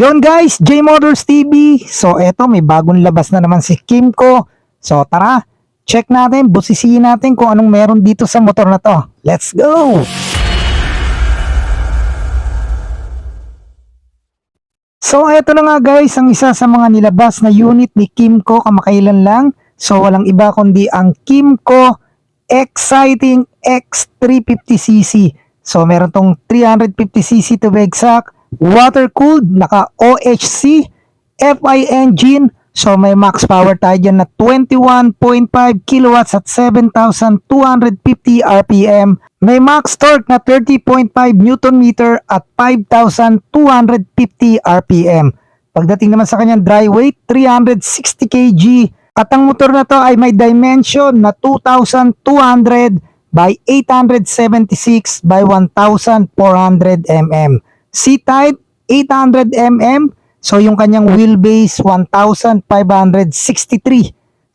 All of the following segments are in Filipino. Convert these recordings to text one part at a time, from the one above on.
Yon guys, J Motors TV. So eto, may bagong labas na naman si Kymco. So tara, check natin, busisiin natin kung anong meron dito sa motor na to. Let's go! So eto na nga guys, ang isa sa mga nilabas na unit ni Kymco kamakailan lang. So walang iba kundi ang Kymco Exciting X350cc. So meron tong 350cc to be exact. Water-cooled, naka-OHC, FI engine. So may max power tayo dyan na 21.5 kilowatts at 7,250 RPM. May max torque na 30.5 Newton meter at 5,250 RPM. Pagdating naman sa kanyang dry weight, 360 kg. At ang motor na to ay may dimension na 2,200 by 876 by 1,400 mm. C-type 800 mm. So yung kanyang wheelbase 1,563.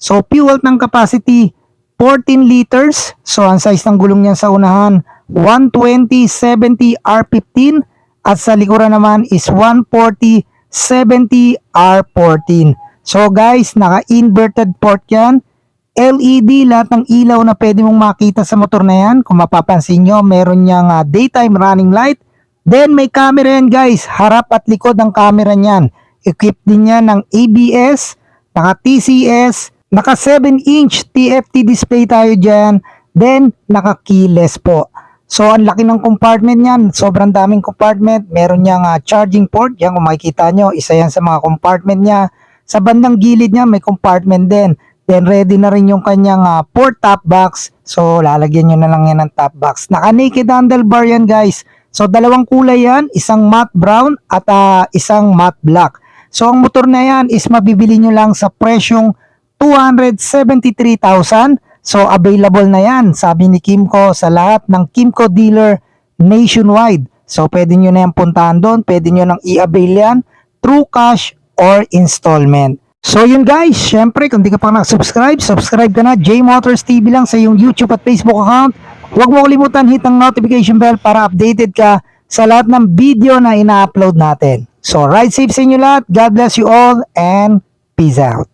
So fuel tank capacity 14 liters. So ang size ng gulong niya sa unahan 120/70 R15 at sa likuran naman is 140/70 R14. So guys, naka-inverted port yan. LED, lahat ng ilaw na pwede mong makita sa motor na yan. Kung mapapansin nyo, meron niyang daytime running light. Then may camera yan guys, harap at likod ang camera niyan. Equipped din yan ng ABS, naka TCS, naka 7-inch TFT display tayo dyan. Then naka keyless po. So ang laki ng compartment niyan, sobrang daming compartment. Meron niyang charging port, yan kung makikita nyo, isa yan sa mga compartment niya. Sa bandang gilid niya may compartment din. Then ready na rin yung kanyang port top box. So lalagyan nyo na lang yan ng top box. Naka naked handlebar yan guys. So dalawang kulay yan, isang matte brown at isang matte black. So ang motor na yan is mabibili nyo lang sa presyong 273,000. So available na yan, sabi ni Kymco, sa lahat ng Kymco dealer nationwide. So pwede nyo na yan puntahan doon, pwede nyo nang i-avail yan through cash or installment. So yun guys, syempre kung di ka pa nakasubscribe, subscribe ka na. J Motors TV lang sa iyong YouTube at Facebook account. Huwag mo kalimutan hit ang notification bell para updated ka sa lahat ng video na ina-upload natin. So ride safe sa inyo lahat. God bless you all and peace out.